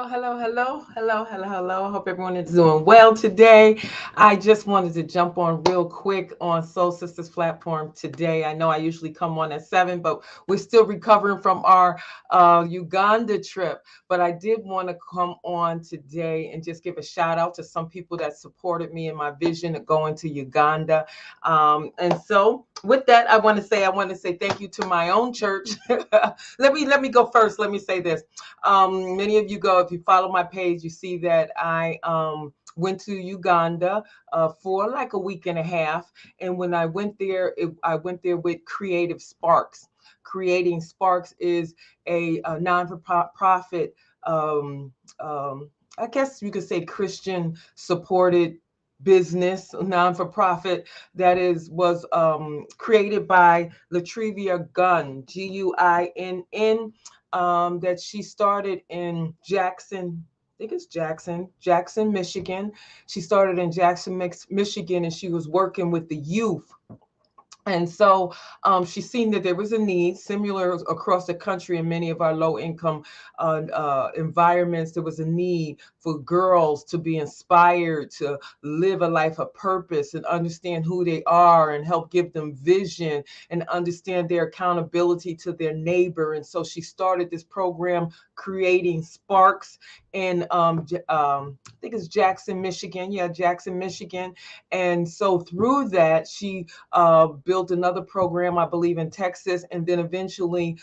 hello. Hope everyone is doing well today. I just wanted to jump on real quick on Soul Sisters platform today. I know I usually come on at 7, but we're still recovering from our Uganda trip. But I did want to come on today and just give a shout out to some people that supported me in my vision of going to Uganda. And so with that, I want to say thank you to my own church. Let me go first. Let me say this. Many of you go, if you follow my page, you see that I went to Uganda for like a week and a half. And when I went there, I went there with Creative Sparks. Creating Sparks is a non-for-profit, I guess you could say Christian supported business, non-for-profit, that was created by Latrivia Gunn, Guinn, that she started in Jackson. I think it's Jackson, Michigan. She started in Jackson, Michigan, and she was working with the youth. And so she's seen that there was a need similar across the country in many of our low income environments. There was a need for girls to be inspired to live a life of purpose and understand who they are and help give them vision and understand their accountability to their neighbor. And so she started this program, Creating Sparks, in I think it's Jackson, Michigan. Yeah, Jackson, Michigan. And so through that, she built another program, I believe, in Texas. And then eventually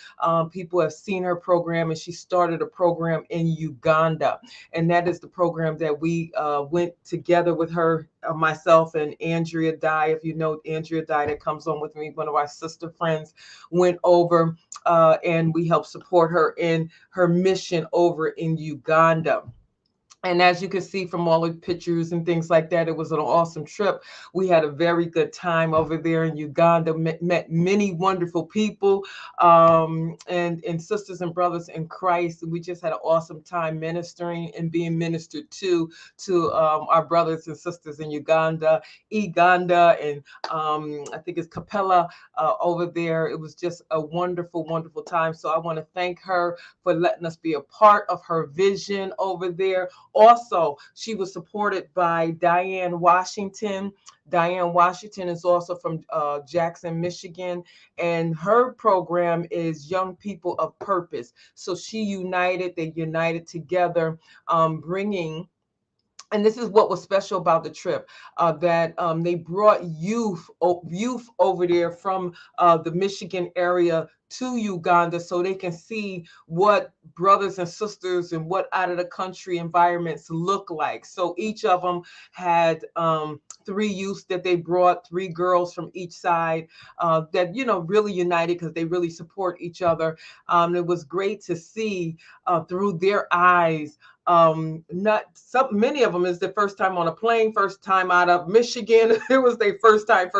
people have seen her program, and she started a program in Uganda. And that is the program that we went together with her, myself and Andrea Dye. If you know Andrea Dye, that comes on with me, one of our sister friends, went over and we helped support her in her mission over in Uganda. And as you can see from all the pictures and things like that, it was an awesome trip. We had a very good time over there in Uganda, met many wonderful people and sisters and brothers in Christ. We just had an awesome time ministering and being ministered to our brothers and sisters in Uganda, and I think it's Capella over there. It was just a wonderful, wonderful time. So I want to thank her for letting us be a part of her vision over there. Also, she was supported by Diane Washington. Diane Washington is also from Jackson, Michigan, and her program is Young People of Purpose. So they united together, bringing, and this is what was special about the trip, that they brought youth over there from the Michigan area to Uganda so they can see what brothers and sisters and what out of the country environments look like. So each of them had three youths that they brought, three girls from each side that, really united because they really support each other. It was great to see through their eyes. Not some Many of them is the first time on a plane, first time out of Michigan. It was their first time,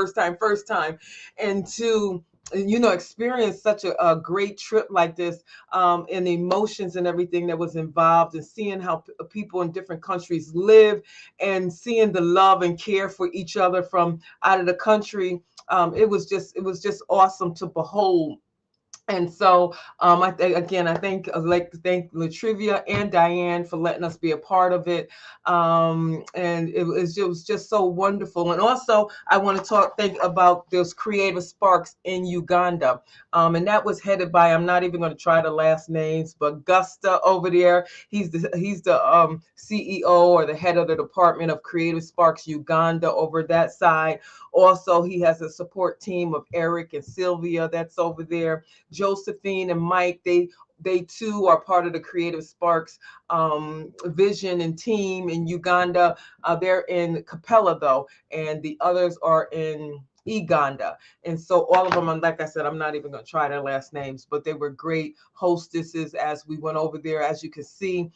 and to experience such a great trip like this, and the emotions and everything that was involved, and seeing how people in different countries live, and seeing the love and care for each other from out of the country. It was just awesome to behold. And so, I think I'd like to thank Latrivia and Diane for letting us be a part of it. And it was just so wonderful. And also, I want to think about those Creative Sparks in Uganda. And that was headed by, I'm not even going to try the last names, but Gusta over there. He's the CEO, or the head of the Department of Creative Sparks Uganda over that side. Also, he has a support team of Eric and Sylvia that's over there. Josephine and Mike, they too are part of the Creative Sparks vision and team in Uganda. They're in Capella though, and the others are in Uganda. And so all of them, like I said, I'm not even going to try their last names, but they were great hostesses as we went over there. As you can see,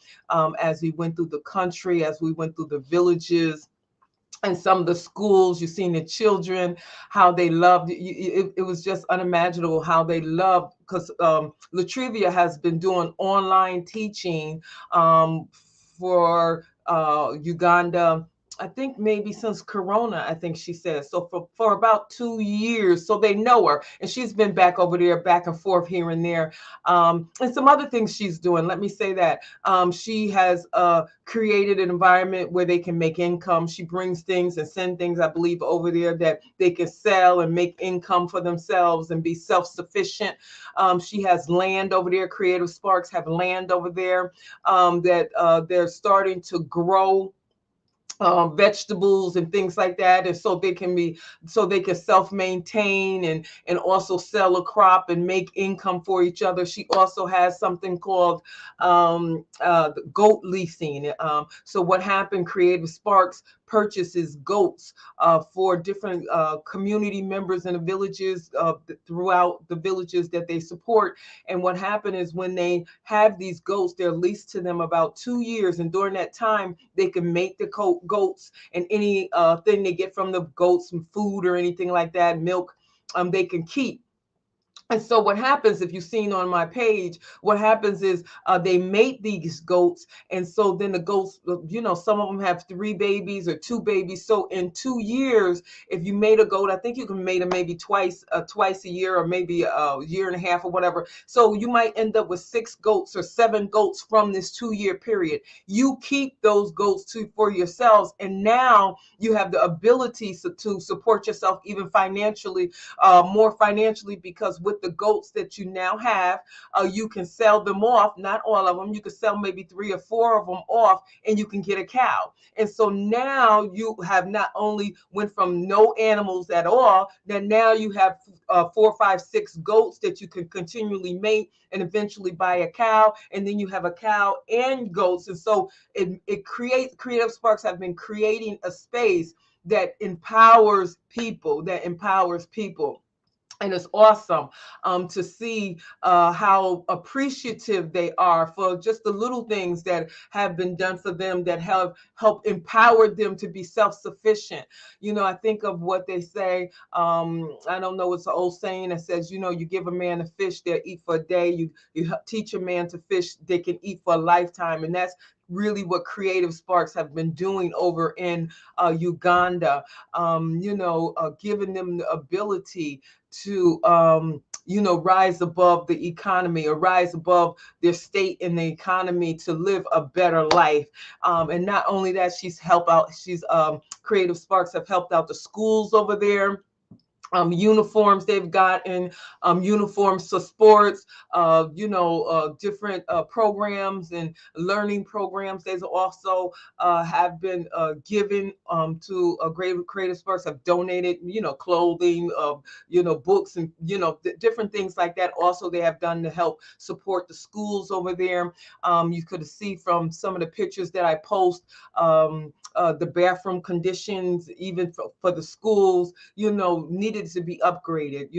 as we went through the country, as we went through the villages, and some of the schools, you've seen the children, how they loved it. It was just unimaginable how they loved, because Latrivia has been doing online teaching for Uganda I think maybe since Corona, I think she says. So for about 2 years, so they know her, and she's been back over there, back and forth here and there, and some other things she's doing. Let me say that she has created an environment where they can make income. She brings things and send things, I believe, over there that they can sell and make income for themselves and be self-sufficient. She has land over there. Creative Sparks have land over there that they're starting to grow vegetables and things like that, and so they can self-maintain and also sell a crop and make income for each other. She also has something called goat leasing. So what happened? Creative Sparks purchases goats for different community members in the villages throughout the villages that they support. And what happened is when they have these goats, they're leased to them about 2 years, and during that time they can make the goats, and any thing they get from the goats, some food or anything like that, milk, they can keep. And so what happens, if you've seen on my page, what happens is they mate these goats. And so then the goats, some of them have 3 babies or 2 babies. So in 2 years, if you mate a goat, I think you can mate them maybe twice a year, or maybe a year and a half or whatever. So you might end up with 6 goats or 7 goats from this 2-year period. You keep those goats for yourselves. And now you have the ability to support yourself even financially, more financially, because with the goats that you now have, you can sell them off. Not all of them. You can sell maybe 3 or 4 of them off, and you can get a cow. And so now you have not only went from no animals at all, then now you have 4, 5, 6 goats that you can continually mate and eventually buy a cow, and then you have a cow and goats. And so it creates, Creative Sparks have been creating a space that empowers people, and it's awesome to see how appreciative they are for just the little things that have been done for them, that have helped empower them to be self-sufficient. I think of what they say. I don't know, it's an old saying that says, you give a man a fish, they'll eat for a day. You teach a man to fish, they can eat for a lifetime. And that's really what Creative Sparks have been doing over in Uganda, giving them the ability to rise above the economy, or rise above their state in the economy, to live a better life. And not only that, Creative Sparks have helped out the schools over there. Uniforms, they've gotten uniforms for sports, different programs and learning programs. They also have been given to Creative Sparks, have donated, clothing, books, and, different things like that. Also, they have done to help support the schools over there. You could see from some of the pictures that I post, the bathroom conditions, even for the schools, needed to be upgraded.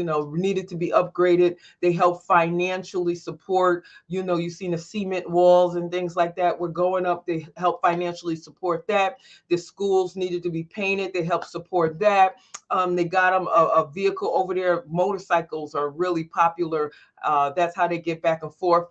They help financially support, you've seen the cement walls and things like that were going up. They help financially support that. The schools needed to be painted. They help support that. They got them a vehicle over there. Motorcycles are really popular. That's how they get back and forth.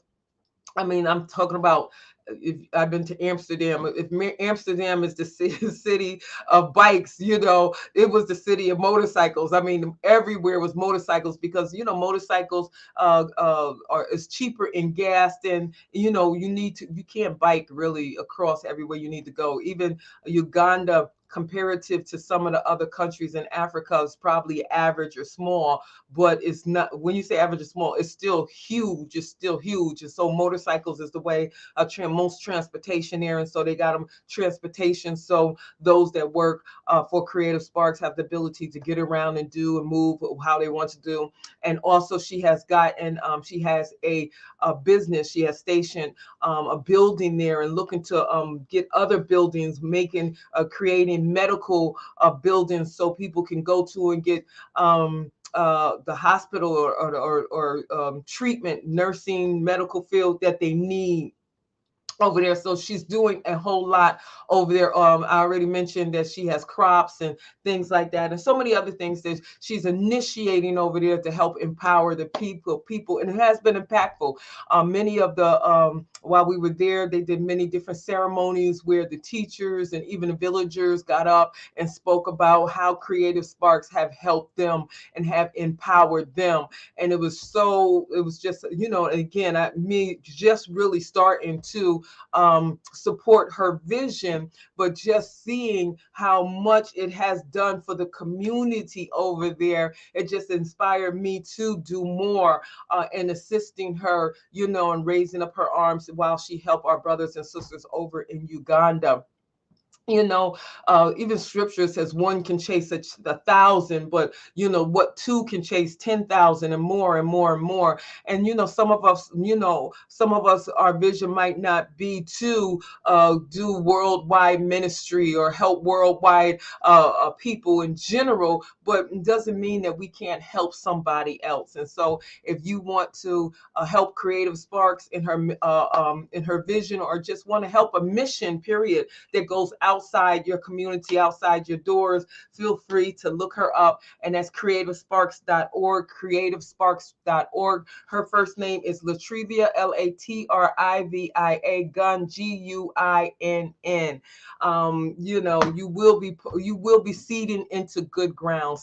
I mean, I'm talking about, if I've been to Amsterdam, if Amsterdam is the city of bikes, it was the city of motorcycles. I mean, everywhere was motorcycles, because, motorcycles is cheaper in gas than, you can't bike really across everywhere you need to go. Even Uganda, comparative to some of the other countries in Africa, is probably average or small, but it's not. When you say average or small, it's still huge. And so motorcycles is the way most transportation there. And so they got them transportation, so those that work for Creative Sparks have the ability to get around and do and move how they want to do. And also she has a business. She has stationed a building there, and looking to get other buildings, creating medical buildings, so people can go to and get the hospital or treatment, nursing, medical field that they need. over there. So she's doing a whole lot over there. I already mentioned that she has crops and things like that, and so many other things that she's initiating over there to help empower the people, and it has been impactful. Many of the while we were there, they did many different ceremonies where the teachers and even the villagers got up and spoke about how Creative Sparks have helped them and have empowered them. And it was just, again, me just really starting to support her vision, but just seeing how much it has done for the community over there, it just inspired me to do more in assisting her, and raising up her arms while she helped our brothers and sisters over in Uganda. Even scripture says one can chase 1,000, but what two can chase 10,000 and more and more and more. And some of us, our vision might not be to do worldwide ministry or help worldwide people in general, but it doesn't mean that we can't help somebody else. And so, if you want to help Creative Sparks in her vision, or just want to help a mission, period, that goes outside your community, outside your doors, feel free to look her up. And that's creativesparks.org, creativesparks.org. Her first name is Latrivia, Latrivia Gunn, Guinn. You will be seeding into good ground.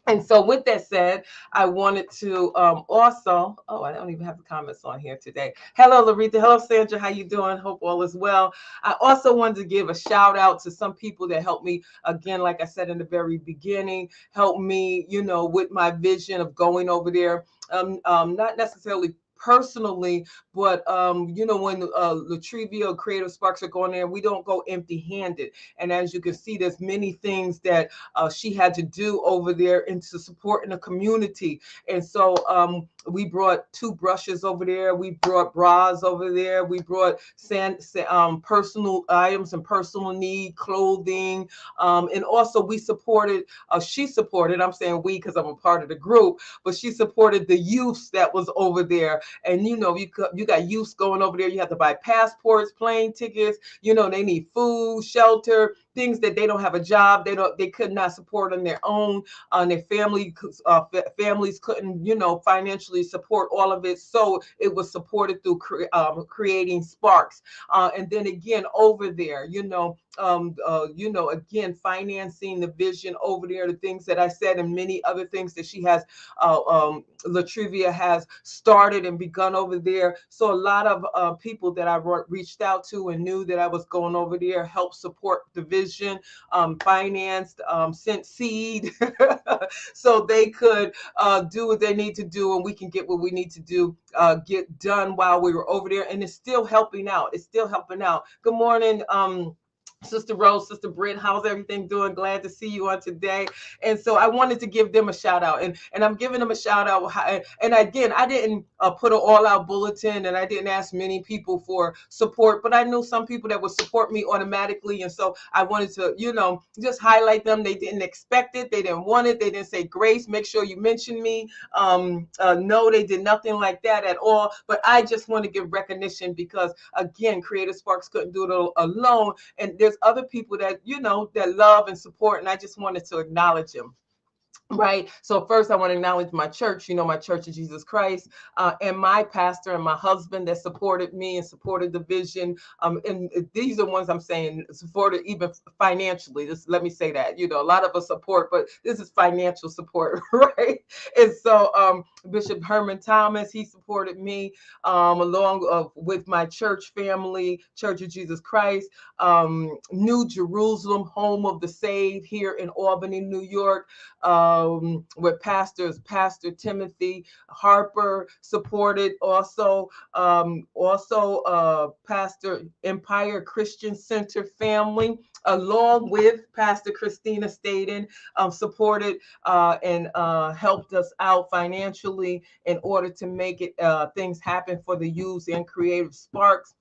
And so with that said, I wanted to also, I don't even have the comments on here today. Hello, Larita. Hello, Sandra. How you doing? Hope all is well. I also wanted to give a shout out to some people that helped me, again, like I said in the very beginning, help me, with my vision of going over there. Not necessarily personally, but when Latrivia Creative Sparks are going there, we don't go empty-handed. And as you can see, there's many things that she had to do over there into supporting the community. And so we brought 2 brushes over there. We brought bras over there. We brought personal items and personal need clothing. And also she supported, I'm saying we because I'm a part of the group, but she supported the youth that was over there. And you got youth going over there. You have to buy passports, plane tickets. They need food, shelter, things that they don't have a job. They could not support on their own. Their families couldn't, financially support all of it. So it was supported through creating Sparks. And then again, over there, again, financing the vision over there, the things that I said, and many other things that she has, Latrivia has started and begun over there. So a lot of people that I reached out to and knew that I was going over there helped support the vision, financed, sent seed so they could do what they need to do, and we can get what we need to do, get done while we were over there. And it's still helping out. Good morning, Sister Rose, Sister Britt, how's everything doing? Glad to see you on today. And so I wanted to give them a shout out, and I'm giving them a shout out. And again, I didn't put an all-out bulletin, and I didn't ask many people for support, but I knew some people that would support me automatically. And so I wanted to, just highlight them. They didn't expect it. They didn't want it. They didn't say, Grace, make sure you mention me. No, they did nothing like that at all. But I just want to give recognition because, again, Creative Sparks couldn't do it alone. And there's other people that that love and support, and I just wanted to acknowledge them. Right. So first I want to acknowledge my church, my Church of Jesus Christ, and my pastor and my husband that supported me and supported the vision. And these are ones I'm saying supported even financially. Let me say that, a lot of us support, but this is financial support, right? And so Bishop Herman Thomas, he supported me along with my church family, Church of Jesus Christ, New Jerusalem, home of the saved here in Albany, New York. With Pastor Timothy Harper supported, also Pastor Empire Christian Center family, along with Pastor Christina Staden, supported and helped us out financially in order to make it things happen for the youth and Creative Sparks.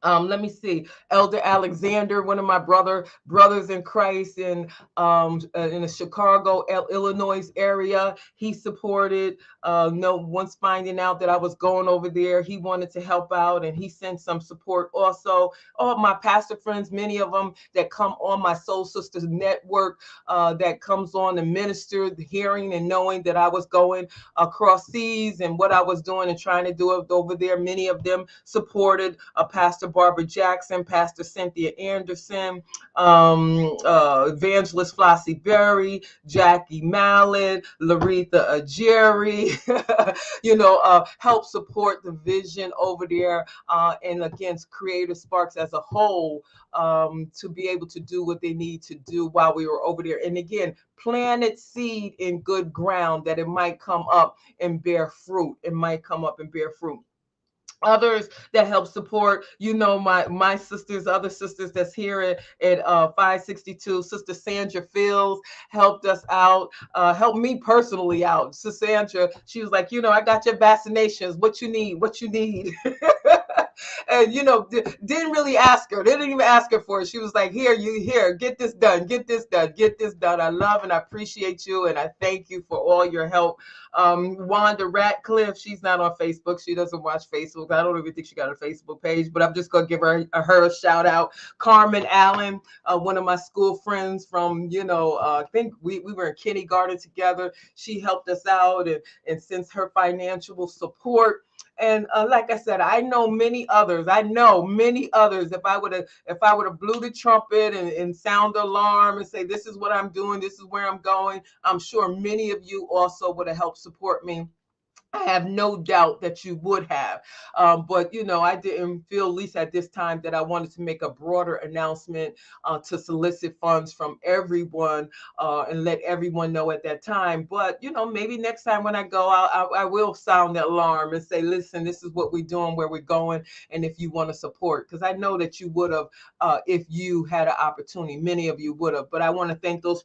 Let me see, Elder Alexander, one of my brothers in Christ in the Chicago, Illinois area. He supported. No, once finding out that I was going over there, he wanted to help out, and he sent some support also. All my pastor friends, many of them that come on my Soul Sisters network, that comes on to minister, hearing and knowing that I was going across seas and what I was doing and trying to do over there. Many of them supported Pastor Barbara Jackson, Pastor Cynthia Anderson, Evangelist Flossie Berry, Jackie Mallon, Laretha Ajeri, help support the vision over there, and against Creative Sparks as a whole, to be able to do what they need to do while we were over there. And again, planted seed in good ground that it might come up and bear fruit. It might come up and bear fruit. Others that help support, my sisters, other sisters that's here at 562, Sister Sandra Fields helped us out, helped me personally out. Sister Sandra, she was like, I got your vaccinations, what you need. And didn't really ask her. They didn't even ask her for it. She was like, here, get this done. I love and I appreciate you, and I thank you for all your help. Wanda Ratcliffe, she's not on Facebook. She doesn't watch Facebook. I don't even think she got a Facebook page, but I'm just gonna give her a shout out. Carmen Allen, one of my school friends from, I think we were in kindergarten together. She helped us out and sends her financial support. And like I said, I know many others. If I would have blew the trumpet and sound the alarm and say, this is what I'm doing, this is where I'm going, I'm sure many of you also would have helped support me. I have no doubt that you would have. But, I didn't feel, at least at this time, that I wanted to make a broader announcement to solicit funds from everyone and let everyone know at that time. But, maybe next time when I go, I will sound the alarm and say, listen, this is what we're doing, where we're going, and if you want to support. Because I know that you would have, if you had an opportunity. Many of you would have. But I want to thank those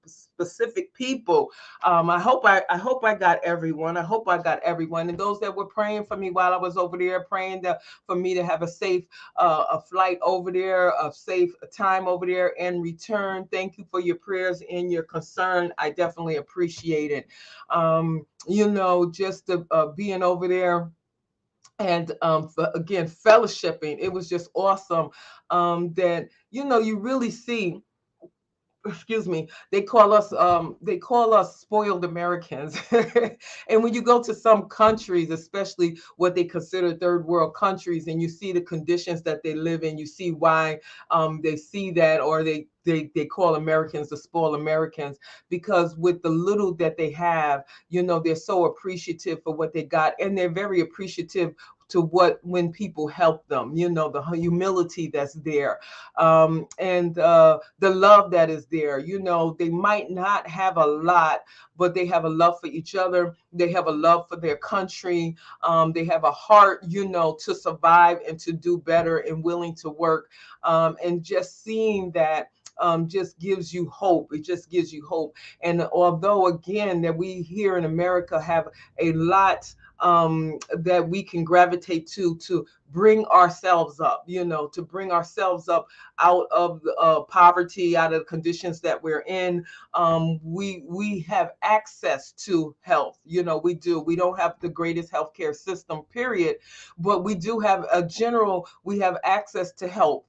specific people. I hope I got everyone. And those that were praying for me while I was over there, praying for me to have a safe a flight over there, a safe time over there and return. Thank you for your prayers and your concern. I definitely appreciate it. Just being over there and again, fellowshipping. It was just awesome that you really see. Excuse me, they call us spoiled Americans. And when you go to some countries, especially what they consider third world countries, and you see the conditions that they live in, you see why they see that, or they call Americans the spoiled Americans, because with the little that they have, they're so appreciative for what they got, and they're very appreciative to when people help them, the humility that's there, and the love that is there. They might not have a lot, but they have a love for each other. They have a love for their country. They have a heart, to survive and to do better, and willing to work. And just seeing that just gives you hope. It just gives you hope. And although, again, that we here in America have a lot that we can gravitate to bring ourselves up, to bring ourselves up out of poverty, out of the conditions that we're in. We have access to health. We do. We don't have the greatest healthcare system, period, but we do have we have access to health.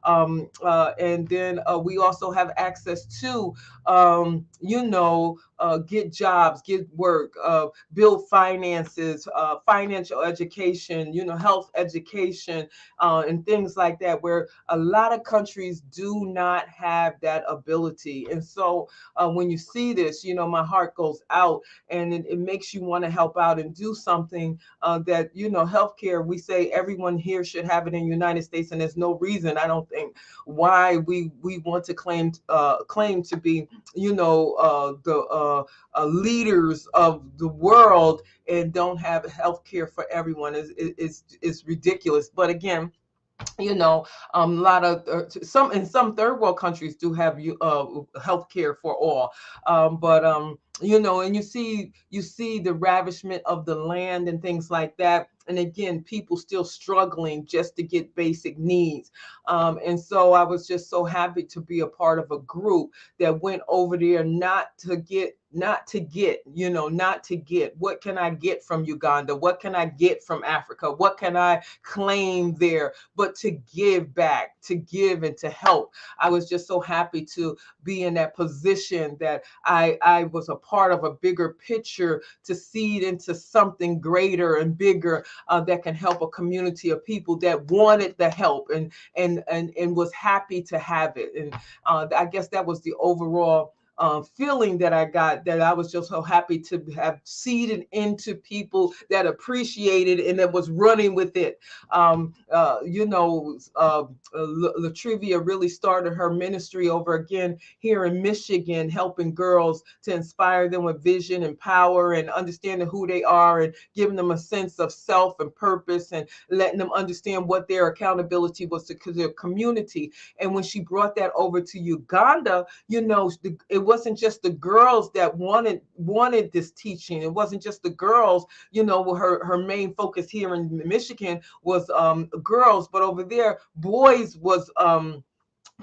And then we also have access to, get jobs, get work, build finances, financial education, health education, and things like that, where a lot of countries do not have that ability. And so when you see this, my heart goes out, and it makes you want to help out and do something that, healthcare, we say everyone here should have it in the United States. And there's no reason, I don't think, why we want to claim to be, the leaders of the world and don't have health care for everyone. Is ridiculous. But again, a lot of some third world countries do have health care for all, but and you see the ravishment of the land and things like that. And again, people still struggling just to get basic needs. And so I was just so happy to be a part of a group that went over there not to get what can I get from Uganda, what can I get from Africa, what can I claim there, but to give back, to give and to help. I was just so happy to be in that position that I was a part of a bigger picture to seed into something greater and bigger, that can help a community of people that wanted the help and was happy to have it. And I guess that was the overall feeling that I got, that I was just so happy to have seeded into people that appreciated and that was running with it. Latrivia really started her ministry over again here in Michigan, helping girls to inspire them with vision and power and understanding who they are and giving them a sense of self and purpose and letting them understand what their accountability was to their community. And when she brought that over to Uganda, it wasn't just the girls that wanted this teaching. It wasn't just the girls. Her main focus here in Michigan was girls, but over there, boys was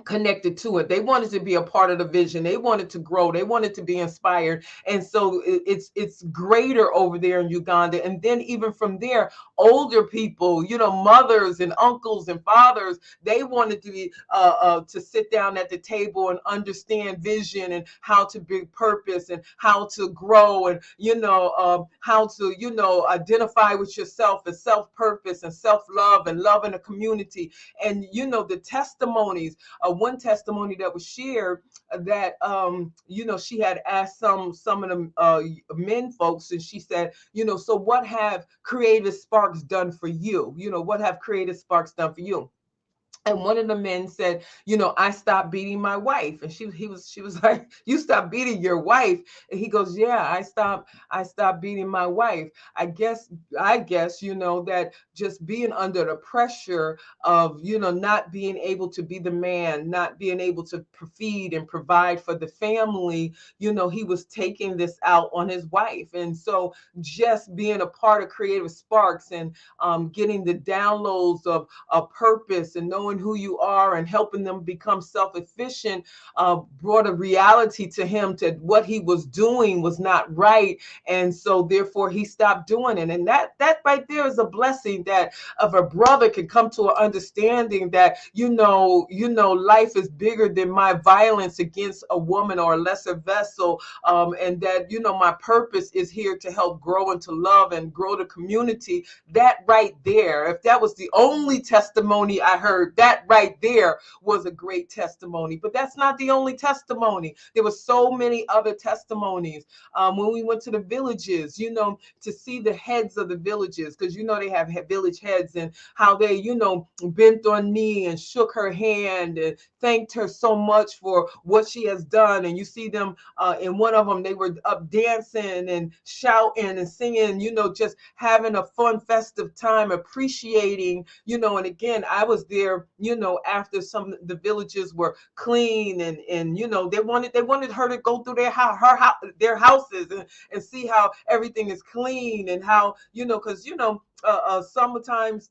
connected to it. They wanted to be a part of the vision. They wanted to grow. They wanted to be inspired. And so it's greater over there in Uganda. And then even from there, older people, mothers and uncles and fathers, they wanted to be to sit down at the table and understand vision and how to bring purpose and how to grow and how to identify with yourself and self-purpose and self-love and love in a community. And the testimonies. One testimony that was shared that she had asked some of the men folks, and she said, so what have Creative Sparks done for you? What have Creative Sparks done for you? And one of the men said, I stopped beating my wife. And she was like, you stopped beating your wife? And he goes, yeah, I stopped beating my wife. I guess, that just being under the pressure of, not being able to be the man, not being able to feed and provide for the family, he was taking this out on his wife. And so just being a part of Creative Sparks and getting the downloads of purpose and knowing who you are and helping them become self-efficient brought a reality to him to what he was doing was not right. And so therefore he stopped doing it. And that right there is a blessing, that if a brother can come to an understanding that, life is bigger than my violence against a woman or a lesser vessel. And that, my purpose is here to help grow and to love and grow the community. That right there, if that was the only testimony I heard, that right there was a great testimony. But that's not the only testimony. There were so many other testimonies. When we went to the villages, to see the heads of the villages, because they have village heads, and how they, bent on knee and shook her hand and thanked her so much for what she has done. And you see them in one of them, they were up dancing and shouting and singing, just having a fun, festive time, appreciating, and again, I was there, after some of the villages were clean and they wanted her to go through their houses and see how everything is clean and how, because sometimes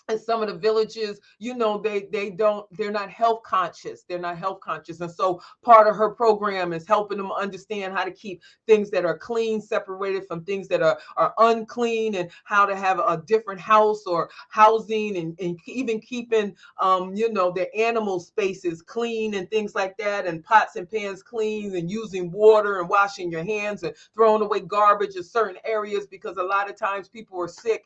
in some of the villages, they're not health conscious. They're not health conscious. And so part of her program is helping them understand how to keep things that are clean separated from things that are unclean, and how to have a different house or housing, and even keeping, their animal spaces clean and things like that, and pots and pans clean, and using water and washing your hands and throwing away garbage in certain areas, because a lot of times people are sick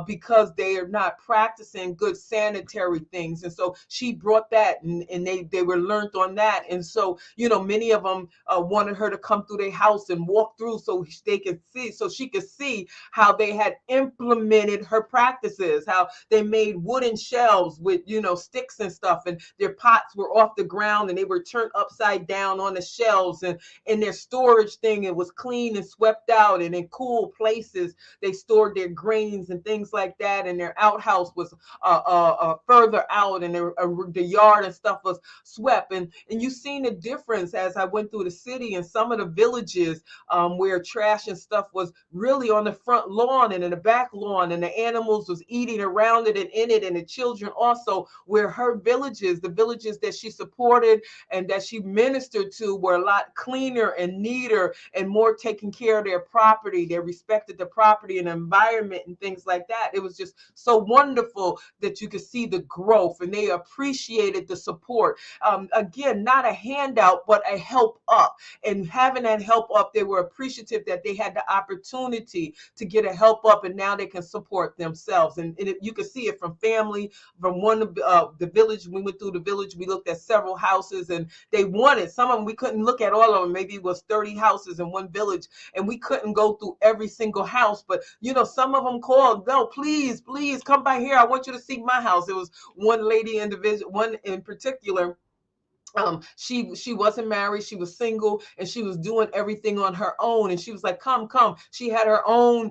because they are not practicing good sanitary things. And so she brought that, and they were learned on that. And so, many of them wanted her to come through their house and walk through so she could see how they had implemented her practices, how they made wooden shelves with, sticks and stuff, and their pots were off the ground and they were turned upside down on the shelves, and in their storage thing, it was clean and swept out, and in cool places they stored their grains and things like that, and their outhouse was was further out, and the yard and stuff was swept. And you seen the difference as I went through the city and some of the villages where trash and stuff was really on the front lawn and in the back lawn, and the animals was eating around it and in it, and the children also, where her villages, the villages that she supported and that she ministered to, were a lot cleaner and neater and more taking care of their property. They respected the property and environment and things like that. It was just so wonderful that you could see the growth, and they appreciated the support. Again, not a handout, but a help up. And having that help up, they were appreciative that they had the opportunity to get a help up, and now they can support themselves. And you can see it from family, from one of the village. We went through the village, we looked at several houses, and they wanted some of them. We couldn't look at all of them. Maybe it was 30 houses in one village, and we couldn't go through every single house. But some of them called, no, please come by here, I want you to see my house. It was one lady individual, one in particular. She wasn't married, she was single, and she was doing everything on her own. And she was like, come. She had her own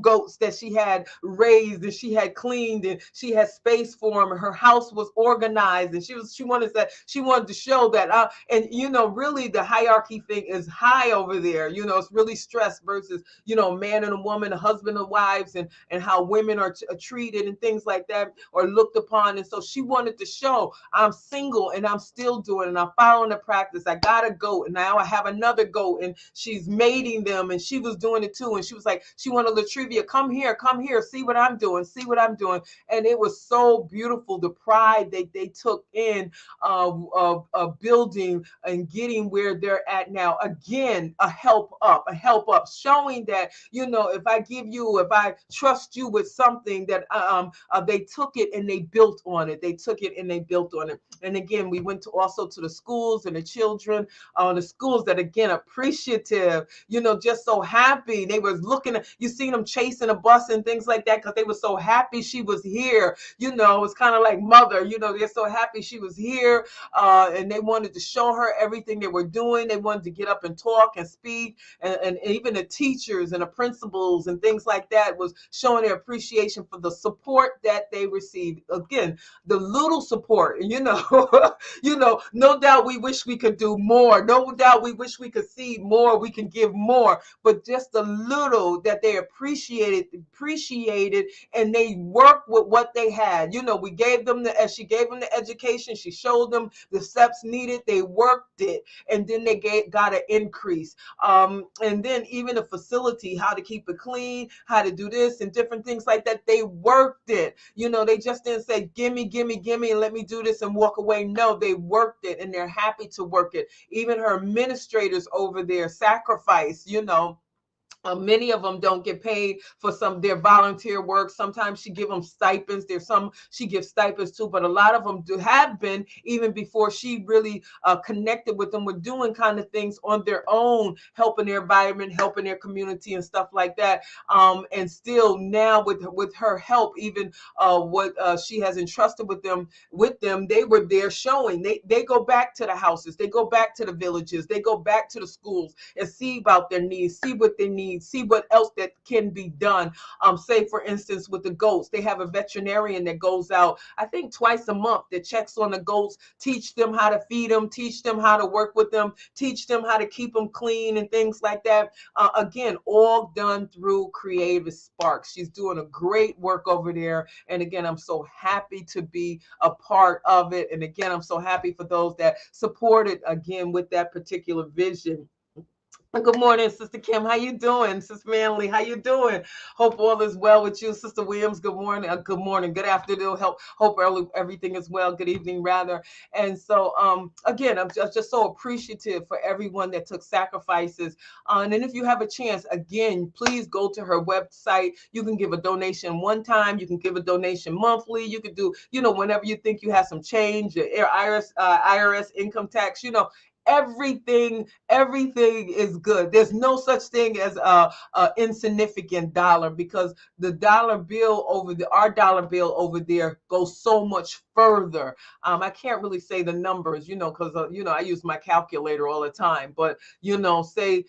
goats that she had raised and she had cleaned, and she had space for them, and her house was organized, and she wanted to show that and really the hierarchy thing is high over there. It's really stressed versus man and a woman, a husband and wives, and how women are treated and things like that, or looked upon. And so she wanted to show, I'm single and I'm still doing it, and I'm following the practice. I got a goat, and now I have another goat, and she's mating them, and she was doing it too. And she was like, she wanted Latrivia, come here, see what I'm doing. And it was so beautiful, the pride they took in of building and getting where they're at now. Again, a help up, showing that if I trust you with something, that they took it and they built on it. And again, we went to the schools and the children, the schools that, again, appreciative, just so happy. They was looking at, you seen them chasing a bus and things like that, because they were so happy she was here. It's kind of like mother, they're so happy she was here. And they wanted to show her everything they were doing. They wanted to get up and talk and speak. And even the teachers and the principals and things like that was showing their appreciation for the support that they received. Again, the little support, no doubt we wish we could do more. No doubt we wish we could see more, we can give more, but just the little that they appreciated, and they worked with what they had. We gave them as she gave them the education, she showed them the steps needed, they worked it, and then they got an increase. And then even the facility, how to keep it clean, how to do this and different things like that, they worked it. They just didn't say, gimme, and let me do this and walk away. No, they worked it, and they're happy to work it. Even her administrators over there sacrifice, many of them don't get paid for their volunteer work. Sometimes she give them stipends. There's some she gives stipends too, but a lot of them have been, even before she really connected with them, were doing kind of things on their own, helping their environment, helping their community and stuff like that. And still now with her help, even what she has entrusted with them, they were there showing. They go back to the houses, they go back to the villages, they go back to the schools and see about their needs, see what they need, see what else that can be done. Say, for instance, with the goats, they have a veterinarian that goes out, I think twice a month, that checks on the goats, teach them how to feed them, teach them how to work with them, teach them how to keep them clean and things like that. Again, all done through Creative Sparks. She's doing a great work over there. And again, I'm so happy to be a part of it. And again, I'm so happy for those that supported, again, with that particular vision. Good morning, Sister Kim. How you doing? Sister Manley, how you doing? Hope all is well with you. Sister Williams, good morning. Good morning. Good afternoon. Hope everything is well. Good evening, rather. And so, again, I'm just so appreciative for everyone that took sacrifices. And if you have a chance, again, please go to her website. You can give a donation one time. You can give a donation monthly. You can do, whenever you think you have some change, your IRS income tax, everything is good. There's no such thing as a insignificant dollar, because the dollar bill our dollar bill over there goes so much further. I can't really say the numbers, because I use my calculator all the time, but say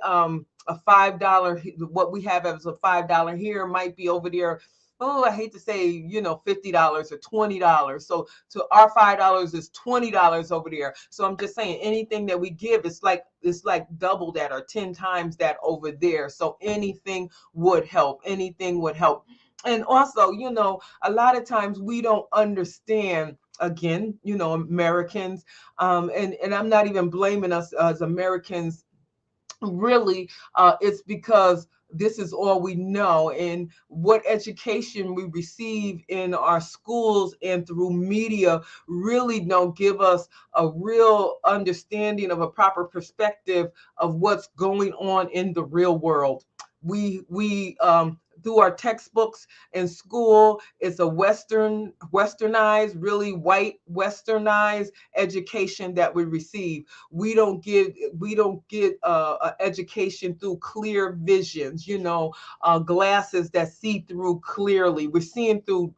a $5, what we have as a $5 here might be over there oh, I hate to say, $50 or $20. So to our $5 is $20 over there. So I'm just saying anything that we give, it's like double that or 10 times that over there. So anything would help. Anything would help. And also, a lot of times we don't understand, again, Americans, and I'm not even blaming us as Americans. Really, it's because this is all we know, and what education we receive in our schools and through media really don't give us a real understanding of a proper perspective of what's going on in the real world. We through our textbooks in school, it's a westernized, really white westernized education that we receive. We don't get education through clear visions, glasses that see through clearly. We're seeing through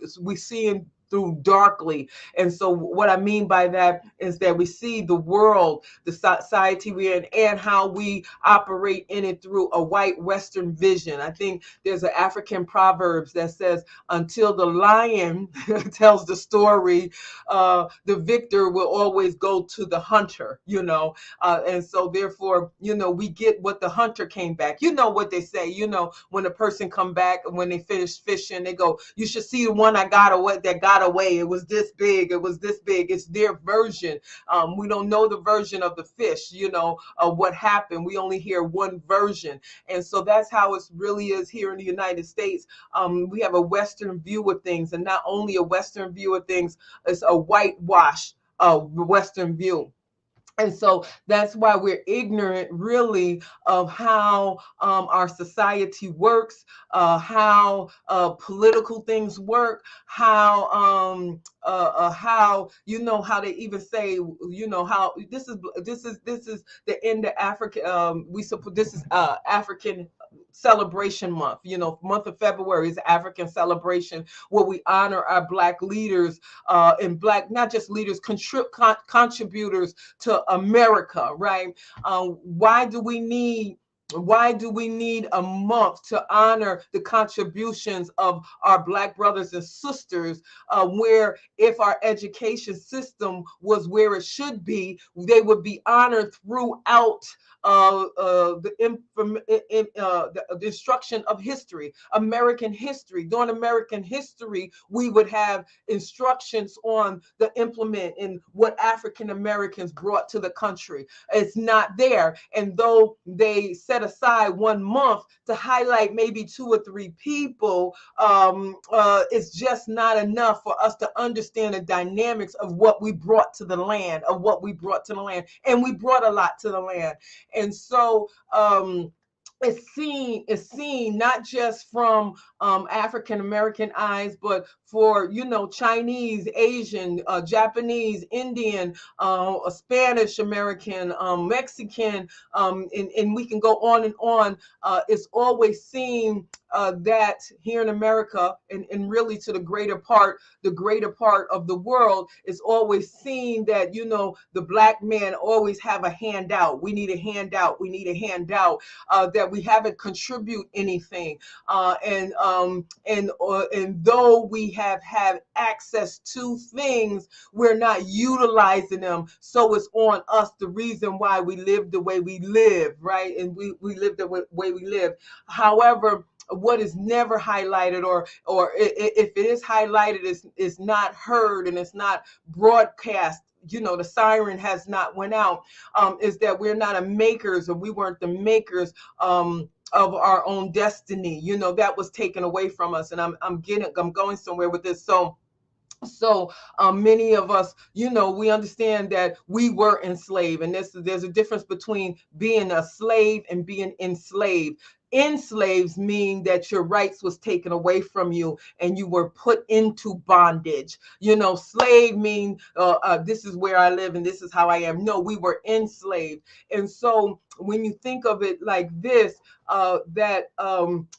darkly. And so what I mean by that is that we see the world, the society we're in, and how we operate in it through a white Western vision. I think there's an African proverbs that says, until the lion tells the story, the victor will always go to the hunter. And so therefore, we get what the hunter came back. You know what they say, when a person come back, when they finish fishing, they go, you should see the one I got away that got away. It was this big. It was this big. It's their version. We don't know the version of the fish, of what happened. We only hear one version. And so that's how it really is here in the United States. We have a Western view of things, and not only a Western view of things, it's a whitewash Western view. And so that's why we're ignorant, really, of how our society works, how political things work, how how they even say, how this is the end of Africa. We suppose this is African celebration month. Month of February is African celebration, where we honor our Black leaders, and Black, not just leaders, contributors to America, right? Why do we need a month to honor the contributions of our Black brothers and sisters, where if our education system was where it should be, they would be honored throughout the instruction of history, American history. During American history, we would have instructions on the implement and what African Americans brought to the country. It's not there. And though they set aside 1 month to highlight maybe 2 or 3 people, it's just not enough for us to understand the dynamics of what we brought to the land, And we brought a lot to the land. And so it's seen not just from African American eyes, but for Chinese, Asian, Japanese, Indian, Spanish American, Mexican, and we can go on and on. It's always seen that here in America, and really to the greater part of the world, is always seen that the Black man always have a handout. We need a handout. We need a handout. That we haven't contribute anything, and though we have had access to things, we're not utilizing them. So it's on us, the reason why we live the way we live, right? And we live the way we live. However, what is never highlighted, or if it is highlighted, is not heard and it's not broadcast, the siren has not went out, is that we're not a makers, or we weren't the makers of our own destiny. That was taken away from us. And I'm going somewhere with this. So many of us, we understand that we were enslaved, and there's a difference between being a slave and being enslaved. Enslaves mean that your rights was taken away from you and you were put into bondage. Slave mean this is where I live and this is how I am. No, we were enslaved. And so when you think of it like this, that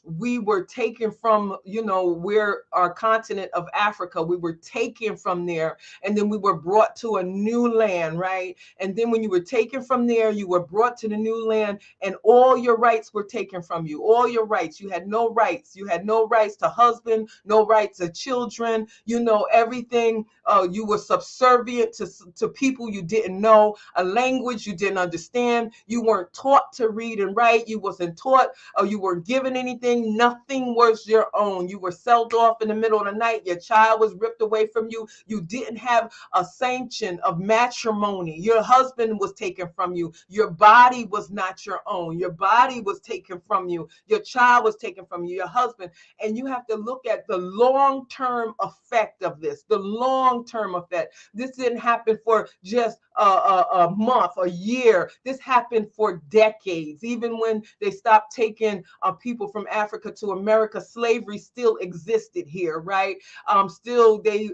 we were taken from, where our continent of Africa, we were taken from there, and then we were brought to a new land, right? And then when you were taken from there, you were brought to the new land, and all your rights were taken from you. All your rights. You had no rights. You had no rights to husband, no rights to children, everything. You were subservient to people you didn't know, a language you didn't understand. You weren't taught to read and write. You wasn't taught, or you weren't given anything. Nothing was your own. You were sold off in the middle of the night. Your child was ripped away from you. You didn't have a sanction of matrimony. Your husband was taken from you. Your body was not your own. Your body was taken from you. Your child was taken from you, your husband. And you have to look at the long-term effect of this, the long-term effect. This didn't happen for just a month, a year. This happened for decades. Even when they stopped taking people from Africa to America, slavery still existed here, right? Still, they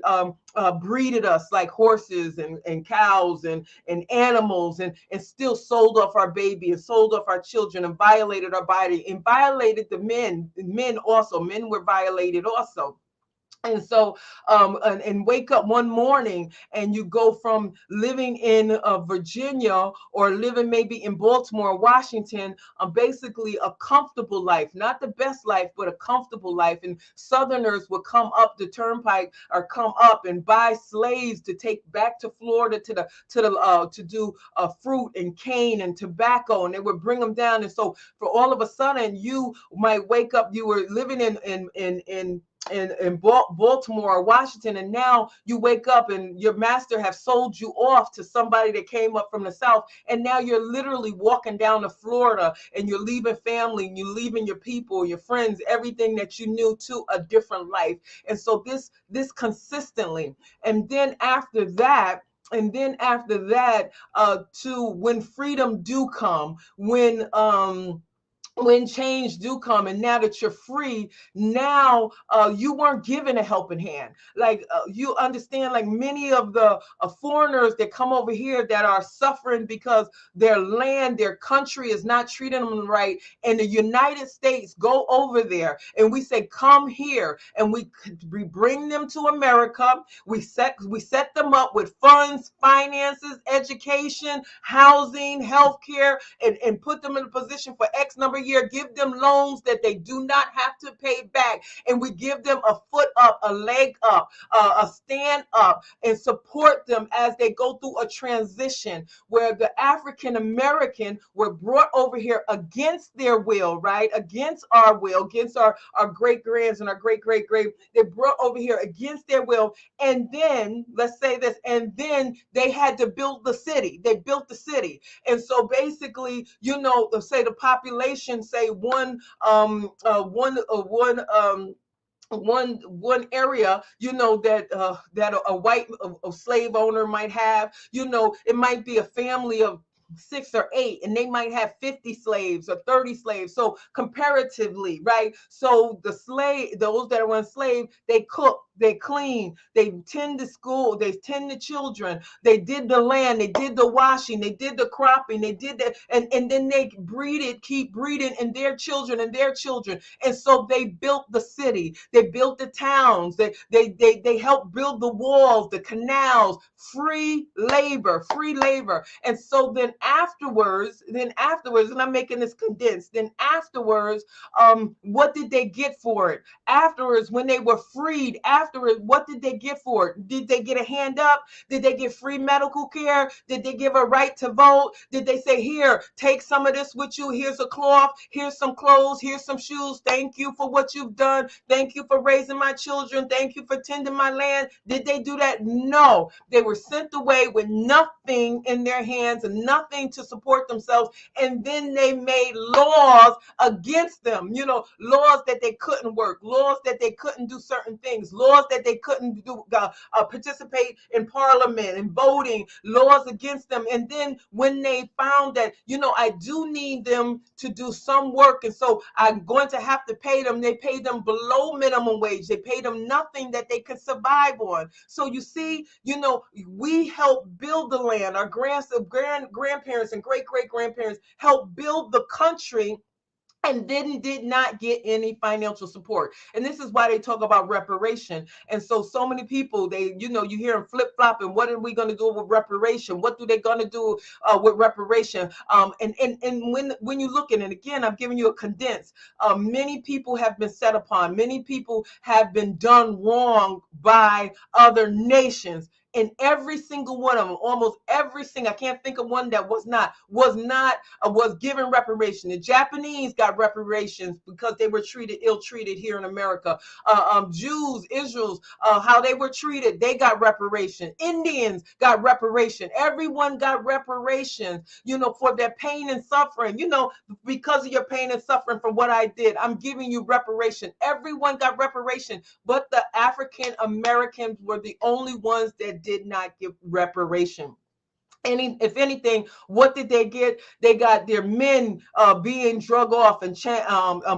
breeded us like horses and cows and animals, and still sold off our baby and sold off our children and violated our body and violated the men. Men also, men were violated also. And so, and wake up one morning and you go from living in Virginia or living maybe in Baltimore, Washington, basically a comfortable life, not the best life, but a comfortable life. And Southerners would come up the turnpike or come up and buy slaves to take back to Florida to do fruit and cane and tobacco, and they would bring them down. And so, for all of a sudden, you might wake up. You were living in Baltimore or Washington, and now you wake up and your master have sold you off to somebody that came up from the South, and now you're literally walking down to Florida, and you're leaving family, and you're leaving your people, your friends, everything that you knew, to a different life. And so this consistently, and then after that, to when freedom do come, when change do come, and now that you're free, now you weren't given a helping hand. Like you understand, like many of the foreigners that come over here that are suffering because their land, their country is not treating them right, and the United States go over there and we say, come here, and we bring them to America. We set them up with funds, finances, education, housing, healthcare, and put them in a position for X number of years, give them loans that they do not have to pay back, and we give them a foot up, a leg up, a stand up, and support them as they go through a transition where the African American were brought over here against their will, right? Against our will, against our great grands and our great they brought over here against their will. And then let's say this, and then they had to build the city. They built the city. And so basically, say the population, say one area, that a white slave owner might have, it might be a family of 6 or 8, and they might have 50 slaves or 30 slaves. So comparatively, right? So those that are enslaved, they cook, they clean, they tend to school, they tend to children, they did the land, they did the washing, they did the cropping, they did that, and then they keep breeding in their children and their children. And so they built the city, they built the towns, they helped build the walls, the canals, free labor. And so then afterwards, and I'm making this condensed, then afterwards, what did they get for it? Afterwards, when they were freed, what did they get for it? Did they get a hand up? Did they get free medical care? Did they give a right to vote? Did they say, here, take some of this with you, here's a cloth, here's some clothes, here's some shoes, thank you for what you've done, thank you for raising my children, thank you for tending my land? Did they do that? No. They were sent away with nothing in their hands and nothing to support themselves, and then they made laws against them, laws that they couldn't work, laws that they couldn't do certain things, laws laws that they couldn't do, participate in parliament and voting, laws against them. And then when they found that, I do need them to do some work, and so I'm going to have to pay them, they paid them below minimum wage. They paid them nothing that they could survive on. So you see, we helped build the land. Our grandparents and great-great-grandparents helped build the country, and then did not get any financial support. And this is why they talk about reparation. And so many people, you hear them flip-flopping. What are we going to do with reparation? What do they going to do with reparation? And when you look at it, again, I'm giving you a condensed. Many people have been set upon. Many people have been done wrong by other nations. And every single one of them, almost every single, I can't think of one that was given reparation. The Japanese got reparations because they were ill-treated here in America. Jews, Israel's, how they were treated, they got reparation. Indians got reparation. Everyone got reparations, for their pain and suffering. Because of your pain and suffering from what I did, I'm giving you reparation. Everyone got reparation, but the African Americans were the only ones that did not give reparation. If anything, what did they get? They got their men being drug off and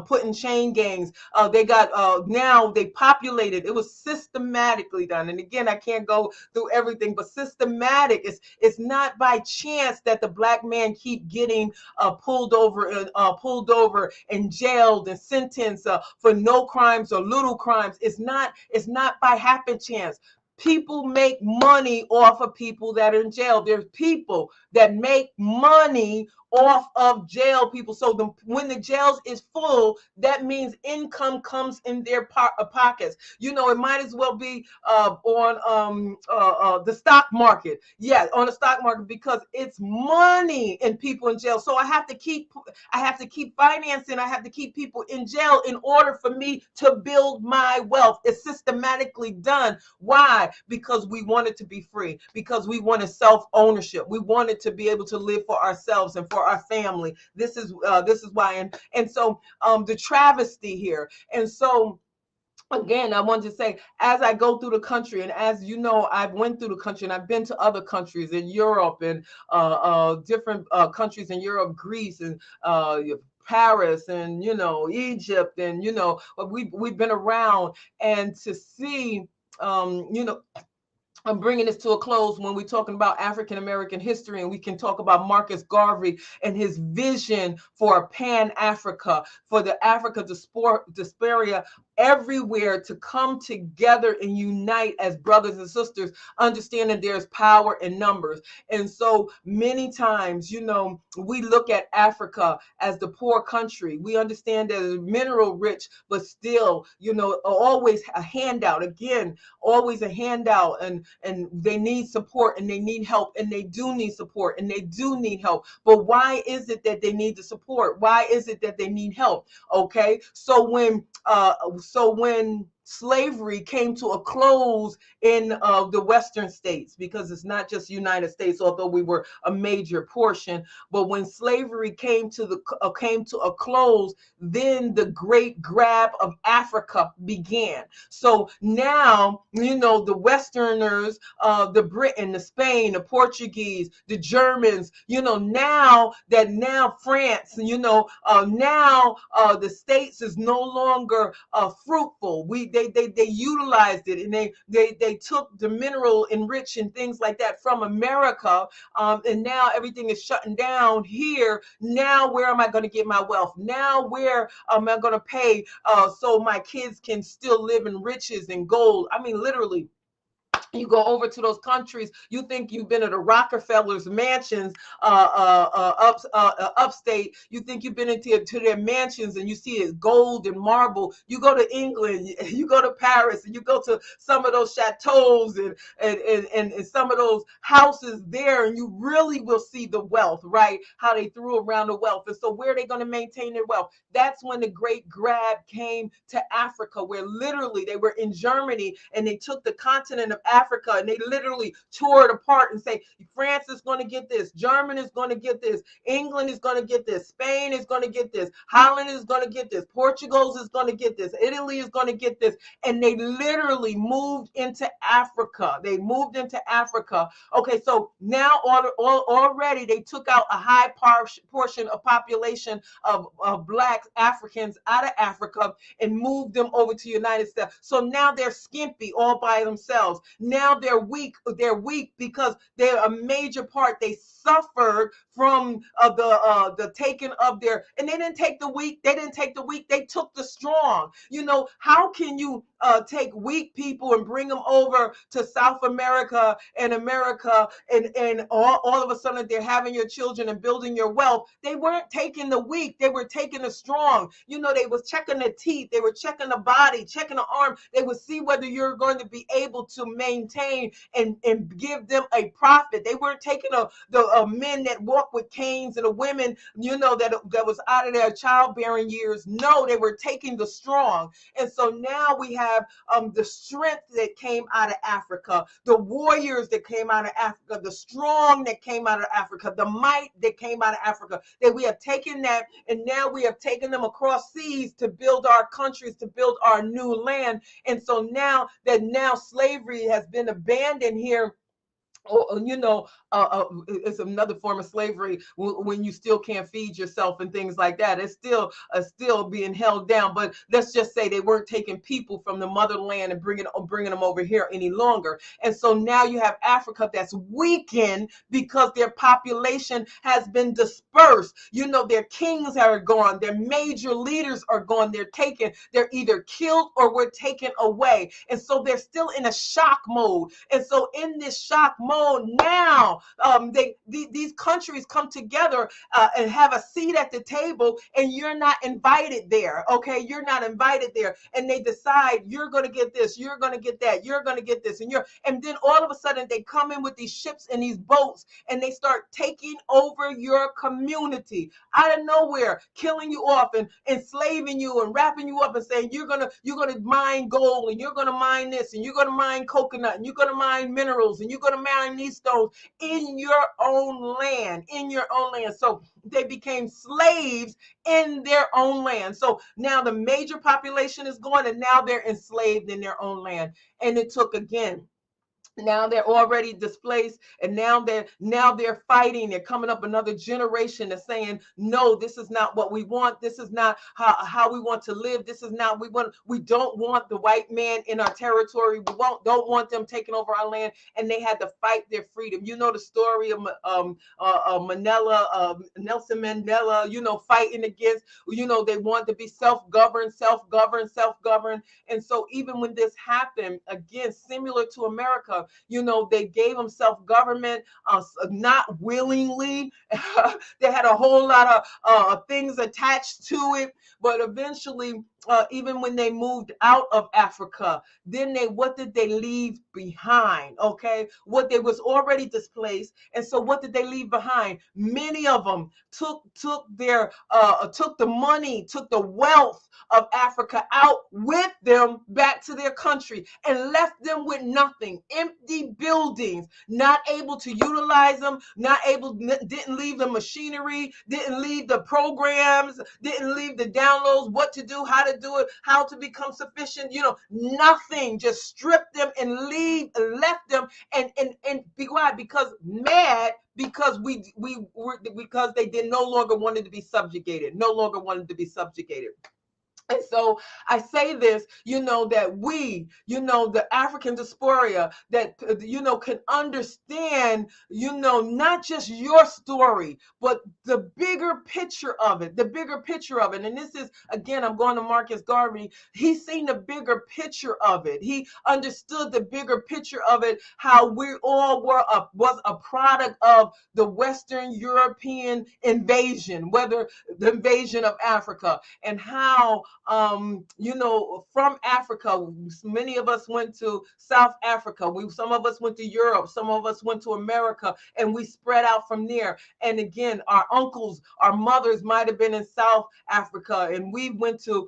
put in chain gangs. They got now they populated. It was systematically done. And again, I can't go through everything, but systematic. It's not by chance that the black man keep getting pulled over and jailed and sentenced for no crimes or little crimes. It's not by happen chance. People make money off of people that are in jail. There's people that make money off of jail people. So when the jails is full, that means income comes in their pockets. It might as well be on the stock market. Yeah, on the stock market, because it's money in people in jail. So I have to keep financing. I have to keep people in jail in order for me to build my wealth. It's systematically done. Why? Because we wanted to be free. Because we wanted self-ownership. We wanted to be able to live for ourselves and for our family. This is why. And so the travesty here. And so again, I wanted to say, as I go through the country, and as you know, I've went through the country, and I've been to other countries in Europe and different countries in Europe, Greece and Paris and Egypt, and we've been around, and to see I'm bringing this to a close when we're talking about African American history, and we can talk about Marcus Garvey and his vision for Pan-Africa, for the Africa diaspora everywhere to come together and unite as brothers and sisters, understanding there's power in numbers. And so many times, we look at Africa as the poor country. We understand that it's mineral rich, but still, always a handout. Again, always a handout, and they need support, and they need help, and they do need support, and they do need help. But why is it that they need the support? Why is it that they need help? Okay, so when slavery came to a close in the Western states, because it's not just United States, although we were a major portion, but when slavery came to a close, then the great grab of Africa began. So now, the Westerners, the Britain, the Spain, the Portuguese, the Germans, now France, now the states is no longer fruitful. They utilized it, and they took the mineral enriched and things like that from America, and now everything is shutting down here. Now where am I going to get my wealth? Now where am I going to pay so my kids can still live in riches and gold? I mean, literally. You go over to those countries, you think you've been at the Rockefellers mansions upstate. You think you've been into their mansions, and you see it's gold and marble. You go to England, you go to Paris, and you go to some of those chateaus and some of those houses there, and you really will see the wealth, right? How they threw around the wealth. And so where are they going to maintain their wealth? That's when the great grab came to Africa, where literally they were in Germany, and they took the continent of Africa Africa, and they literally tore it apart and say, France is going to get this, Germany is going to get this, England is going to get this, Spain is going to get this, Holland is going to get this, Portugal is going to get this, Italy is going to get this. And they literally moved into Africa. They moved into Africa. Okay, so now already they took out a high portion of population of Black Africans out of Africa and moved them over to the United States. So now they're skimpy all by themselves. Now they're weak. They're weak because they're a major part. They suffered from the taking of their, and they didn't take the weak. They didn't take the weak. They took the strong. You know, how can you take weak people and bring them over to South America and all of a sudden they're having your children and building your wealth? They weren't taking the weak. They were taking the strong. You know, they was checking the teeth. They were checking the body, checking the arm. They would see whether you're going to be able to maintain and give them a profit. They weren't taking the men that walk with canes and the women, you know, that was out of their childbearing years. No, they were taking the strong. And so now we have the strength that came out of Africa, the warriors that came out of Africa, the strong that came out of Africa, the might that came out of Africa, that we have taken that, and now we have taken them across seas to build our countries, to build our new land. And so now slavery has been abandoned here. Or, you know, it's another form of slavery when you still can't feed yourself and things like that. It's still being held down. But let's just say they weren't taking people from the motherland and bringing them over here any longer. And so now you have Africa that's weakened because their population has been dispersed. You know, their kings are gone. Their major leaders are gone. They're either killed or were taken away. And so they're still in a shock mode. And so in this shock mode, now these countries come together and have a seat at the table, and you're not invited there. Okay, you're not invited there, and they decide you're going to get this, you're going to get that, you're going to get this, and then all of a sudden they come in with these ships and these boats, and they start taking over your community out of nowhere, killing you off and enslaving you and wrapping you up and saying you're gonna mine gold, and you're gonna mine this, and you're gonna mine coconut, and you're gonna mine minerals, and you're gonna mine these stones in your own land, So they became slaves in their own land. So now the major population is gone, and now they're enslaved in their own land. And it took, again, now they're already displaced, and now they're fighting. They're coming up another generation that's saying, no, this is not what we want. This is not how we want to live. This is not we don't want the white man in our territory. We don't want them taking over our land. And they had to fight their freedom. You know the story of Nelson Mandela, you know, fighting against, you know, they want to be self-governed. And so even when this happened, again, similar to America, you know, they gave them self-government, not willingly. They had a whole lot of things attached to it, but eventually, even when they moved out of Africa, then what did they leave behind? Okay, what they was already displaced, and so what did they leave behind? Many of them took the money, took the wealth of Africa out with them back to their country, and left them with nothing, empty buildings, not able to utilize them, didn't leave the machinery, didn't leave the programs, didn't leave the downloads, what to do, how to do it, how to become sufficient, you know, nothing, just stripped them and left them and be quiet, because because they no longer wanted to be subjugated. And so I say this, you know, that we, you know, the African diaspora, that, you know, can understand, you know, not just your story, but the bigger picture of it, And this is, again, I'm going to Marcus Garvey. He's seen the bigger picture of it. He understood the bigger picture of it, how we all was a product of the Western European invasion, whether the invasion of Africa, and how from Africa. Many of us went to South Africa. Some of us went to Europe. Some of us went to America, and we spread out from there. And again, our uncles, our mothers might have been in South Africa, and we went to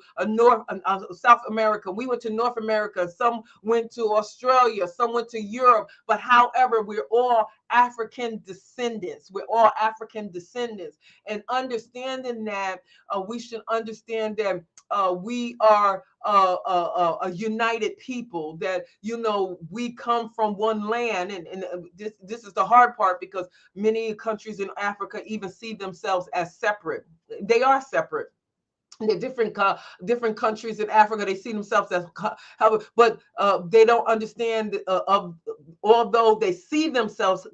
South America. We went to North America. Some went to Australia. Some went to Europe. But however, we're all African descendants. We're all African descendants. And understanding that, we should understand that we are a united people, that we come from one land, and this is the hard part, because many countries in Africa even see themselves as separate. They are separate. The different countries in Africa, they see themselves as, but they don't understand, although they see themselves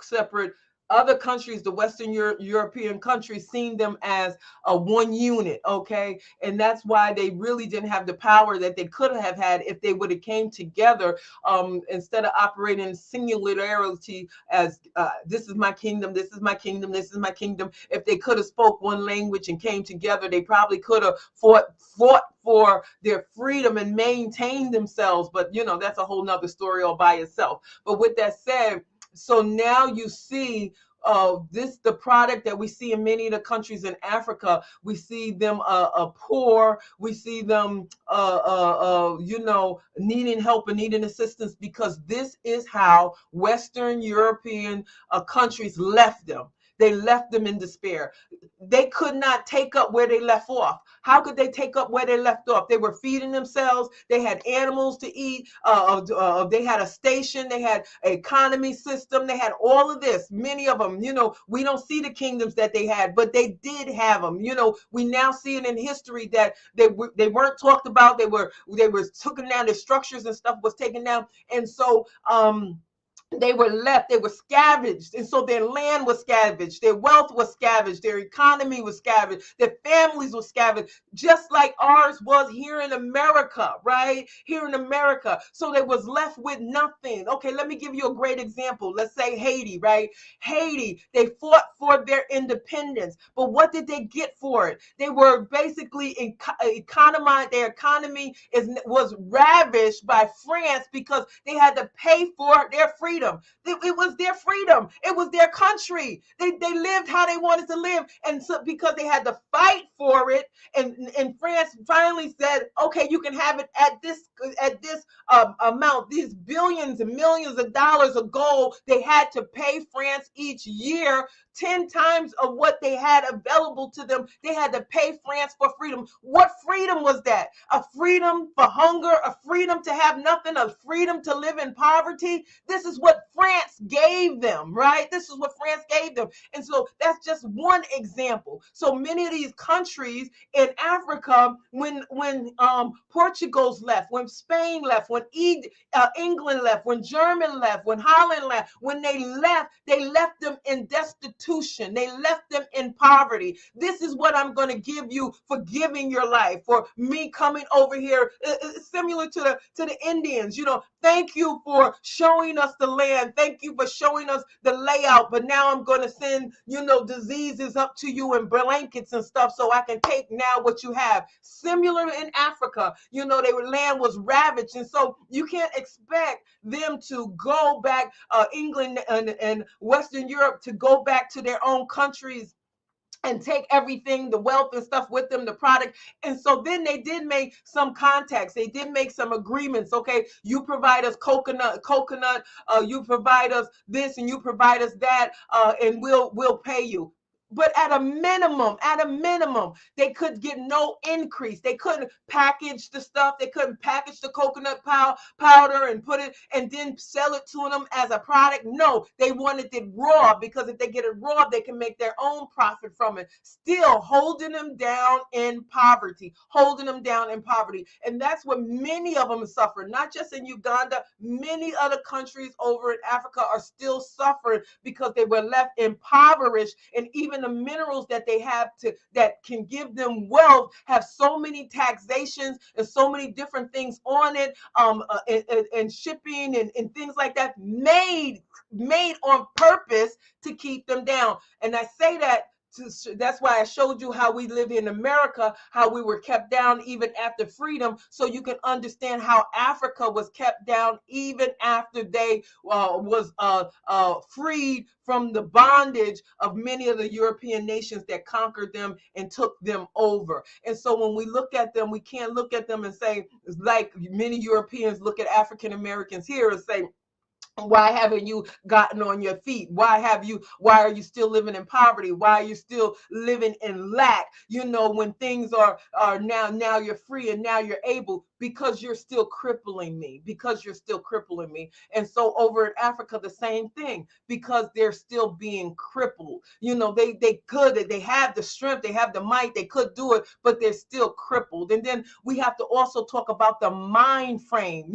separate. Other countries, the Western European countries, seen them as a one unit, okay? And that's why they really didn't have the power that they could have had if they would have came together, instead of operating in singularity as this is my kingdom, this is my kingdom, this is my kingdom. If they could have spoke one language and came together, they probably could have fought for their freedom and maintained themselves. But that's a whole nother story all by itself. But with that said, so now you see the product that we see in many of the countries in Africa. We see them poor. We see them needing help and needing assistance, because this is how Western European countries left them. They left them in despair. They could not take up where they left off. How could they take up where they left off? They were feeding themselves. They had animals to eat. They had a station. They had an economy system. They had all of this. Many of them, we don't see the kingdoms that they had, but they did have them. We now see it in history that they weren't talked about. They were taken down. Their structures and stuff was taken down. And so, they were left, they were scavenged. And so their land was scavenged, their wealth was scavenged, their economy was scavenged, their families were scavenged, just like ours was here in America, right? Here in America. So they was left with nothing. Okay, let me give you a great example. Let's say Haiti, right? Haiti, they fought for their independence, but what did they get for it? They were basically their economy was ravished by France, because they had to pay for their freedom. It was their freedom. It was their country. They lived how they wanted to live. And so because they had to fight for it, and France finally said, okay, you can have it at this amount, these billions and millions of dollars of gold they had to pay France each year, 10 times of what they had available to them. They had to pay France for freedom. What freedom was that? A freedom for hunger, a freedom to have nothing, a freedom to live in poverty. This is what France gave them, right? This is what France gave them. And so that's just one example. So many of these countries in Africa, when Portugal's left, when Spain left, when England left, when Germany left, when Holland left, when they left them in destitution. They left them in poverty. This is what I'm going to give you for giving your life, for me coming over here, similar to the Indians. Thank you for showing us the land. Thank you for showing us the layout. But now I'm going to send, diseases up to you in blankets and stuff, so I can take now what you have. Similar in Africa, their land was ravaged. And so you can't expect them to go back, England and Western Europe, to go back to their own countries and take everything, the wealth and stuff with them, the product. And so then they did make some contacts. They did make some agreements. Okay, you provide us coconut, you provide us this, and you provide us that, and we'll pay you. But at a minimum, they could get no increase. They couldn't package the stuff. They couldn't package the coconut powder and put it and then sell it to them as a product. No, they wanted it raw, because if they get it raw, they can make their own profit from it. Still holding them down in poverty, And that's what many of them suffer, not just in Uganda. Many other countries over in Africa are still suffering because they were left impoverished, and even the minerals that they have that can give them wealth have so many taxations and so many different things on it, and shipping and things like that, made on purpose to keep them down. And I say that That's why I showed you how we live in America, how we were kept down even after freedom, so you can understand how Africa was kept down even after they was freed from the bondage of many of the European nations that conquered them and took them over. And so when we look at them, we can't look at them and say, like many Europeans look at African Americans here and say, why haven't you gotten on your feet? Why are you still living in poverty? Why are you still living in lack? When things are now you're free and now you're able, because you're still crippling me, And so over in Africa, the same thing, because they're still being crippled. They have the strength, they have the might, they could do it, but they're still crippled. And then we have to also talk about the mind frame.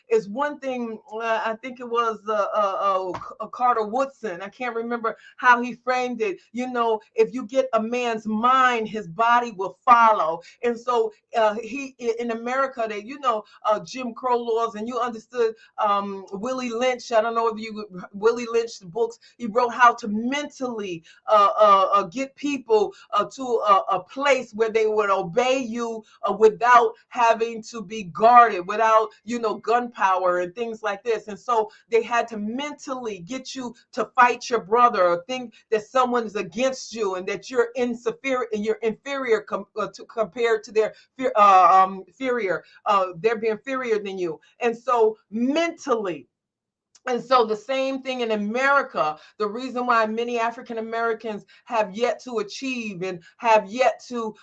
Is one thing. I think it was Carter Woodson. I can't remember how he framed it. If you get a man's mind, his body will follow. And so he in America, Jim Crow laws, and you understood Willie Lynch. I don't know if you Willie Lynch books. He wrote how to mentally get people to a place where they would obey you without having to be guarded, without gunpowder and things like this. And so they had to mentally get you to fight your brother, or think that someone is against you and that you're inferior compared to their inferior. They're being inferior than you. And so mentally. And so the same thing in America, the reason why many African Americans have yet to achieve and have yet to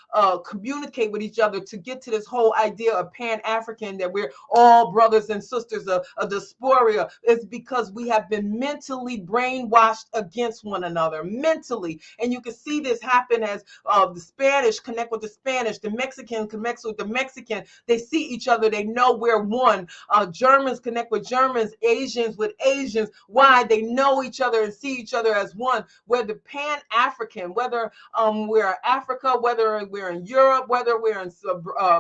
communicate with each other to get to this whole idea of Pan-African, that we're all brothers and sisters of diaspora, is because we have been mentally brainwashed against one another, mentally. And you can see this happen as the Spanish connect with the Spanish, the Mexican connects with the Mexican. They see each other, they know we're one. Germans connect with Germans, Asians with Asians. Why? They know each other and see each other as one. Where the Pan-African, whether we're in Africa, whether we're in Europe, whether we're in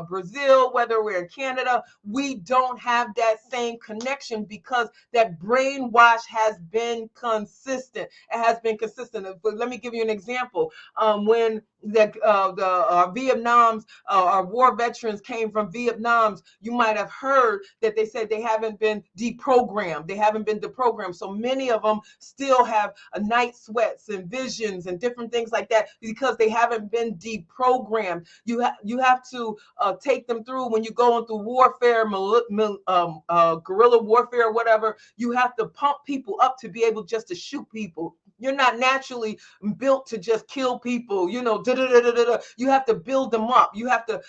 Brazil, whether we're in Canada, we don't have that same connection because that brainwash has been consistent. It has been consistent. But let me give you an example. When the Vietnams, our war veterans came from Vietnam, you might have heard that they said they haven't been deprogrammed. They haven't been deprogrammed. So many of them still have night sweats and visions and different things like that because they haven't been deprogrammed. You have to take them through when you go into warfare, guerrilla warfare, whatever. You have to pump people up to be able just to shoot people. You're not naturally built to just kill people, You have to build them up. You have to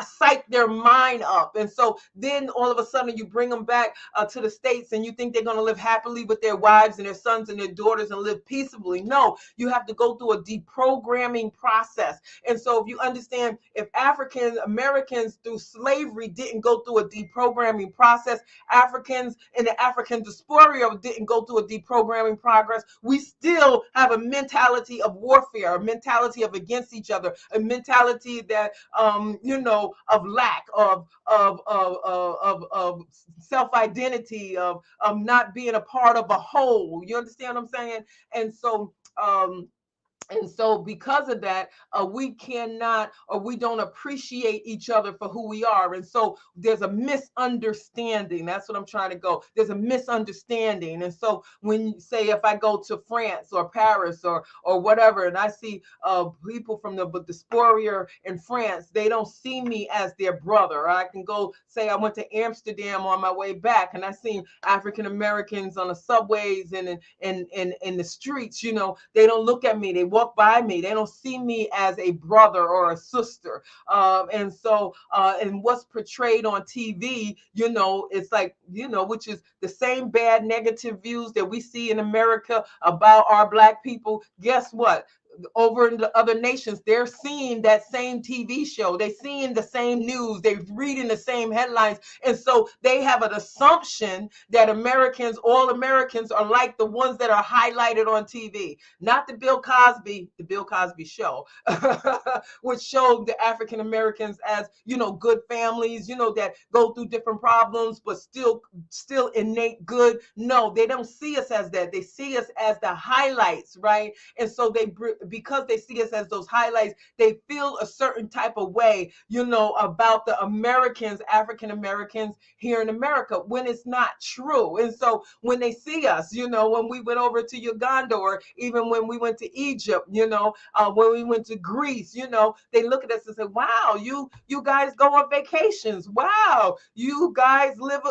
psych their mind up. And so then all of a sudden you bring them back to the States and you think they're going to live happily with their wives and their sons and their daughters and live peaceably. No, you have to go through a deprogramming process. And so if you understand, if African Americans through slavery didn't go through a deprogramming process, Africans in the African diaspora didn't go through a deprogramming progress, we still have a mentality of warfare, a mentality of against each other, a mentality that of lack, of self-identity, of not being a part of a whole. You understand what I'm saying? And so because of that, we cannot, or we don't appreciate each other for who we are. And so there's a misunderstanding. That's what I'm trying to go. There's a misunderstanding. And so when you say, if I go to France or Paris or whatever, and I see people from the diaspora in France, they don't see me as their brother. I can go say I went to Amsterdam on my way back and I seen African Americans on the subways and in the streets. They don't look at me. They walk by me. They don't see me as a brother or a sister. And what's portrayed on TV, it's like, which is the same bad negative views that we see in America about our Black people. Guess what? Over in the other nations, they're seeing that same TV show. They're seeing the same news. They're reading the same headlines. And so they have an assumption that all Americans are like the ones that are highlighted on TV. Not the Bill Cosby show, which showed the African Americans as, good families, that go through different problems, but still innate good. No, they don't see us as that. They see us as the highlights, right? And so they because they see us as those highlights, they feel a certain type of way, about the Americans, African Americans here in America, when it's not true. And so when they see us, when we went over to Uganda, or even when we went to Egypt, when we went to Greece, they look at us and say, wow, you guys go on vacations. Wow, you guys live,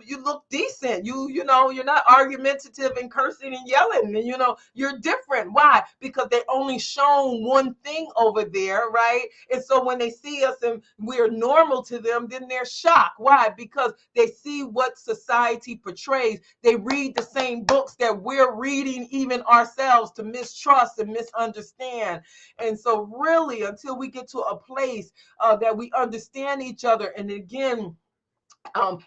you look decent. You're not argumentative and cursing and yelling, and you're different. Why? Because they only shown one thing over there, right? And so when they see us and we're normal to them, then they're shocked. Why? Because they see what society portrays. They read the same books that we're reading even ourselves, to mistrust and misunderstand. And so really, until we get to a place that we understand each other, and again,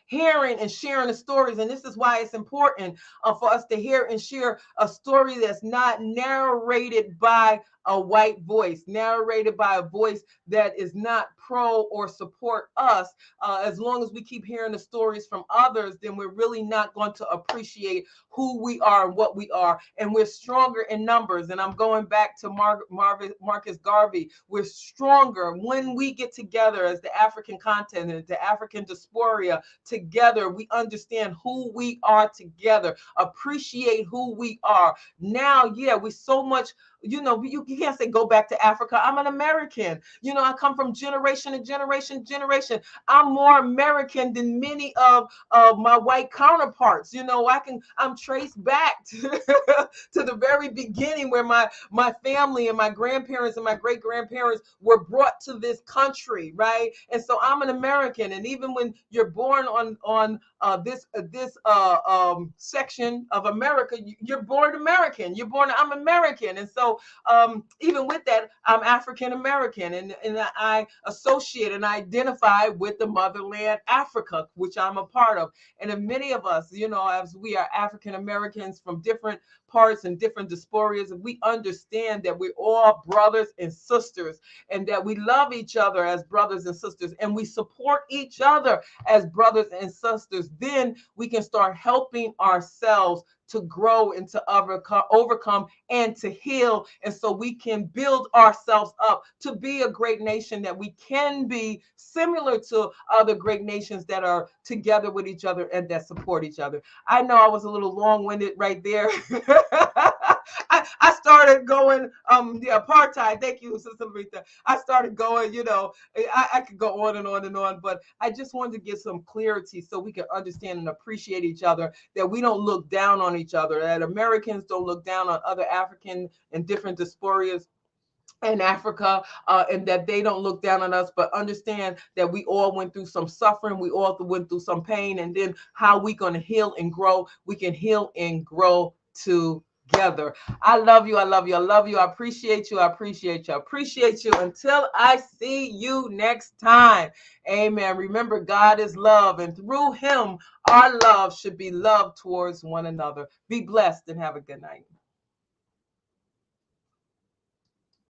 hearing and sharing the stories. And this is why it's important for us to hear and share a story that's not narrated by a white voice, narrated by a voice that is not pro or support us. As long as we keep hearing the stories from others, then we're really not going to appreciate who we are and what we are. And we're stronger in numbers. And I'm going back to Marcus Garvey. We're stronger when we get together as the African continent, the African diaspora together. We understand who we are together, appreciate who we are. Now, we so much, you can't say go back to Africa. I'm an American. I come from generation to generation. I'm more American than many of my white counterparts. I'm traced back to, to the very beginning, where my family and my grandparents and my great grandparents were brought to this country, right? And so I'm an American. And even when you're born on this section of America, you're born American. I'm American. And so even with that, I'm African American, and I associate and identify with the motherland, Africa, which I'm a part of. And many of us, as we are African Americans from different parts and different diasporas, we understand that we're all brothers and sisters, and that we love each other as brothers and sisters, and we support each other as brothers and sisters. Then we can start helping ourselves to grow and to overcome and to heal. And so we can build ourselves up to be a great nation, that we can be similar to other great nations that are together with each other and that support each other. I know I was a little long-winded right there. I started going, the apartheid. Thank you, Sister Rita. I started going, I could go on and on and on, but I just wanted to give some clarity so we can understand and appreciate each other, that we don't look down on each other, that Americans don't look down on other African and different diasporas in Africa, and that they don't look down on us, but understand that we all went through some suffering, we all went through some pain, and then how we going to heal and grow. We can heal and grow together. I love you. I love you. I love you. I appreciate you. I appreciate you. I appreciate you. Until I see you next time. Amen. Remember, God is love, and through him, our love should be love towards one another. Be blessed and have a good night.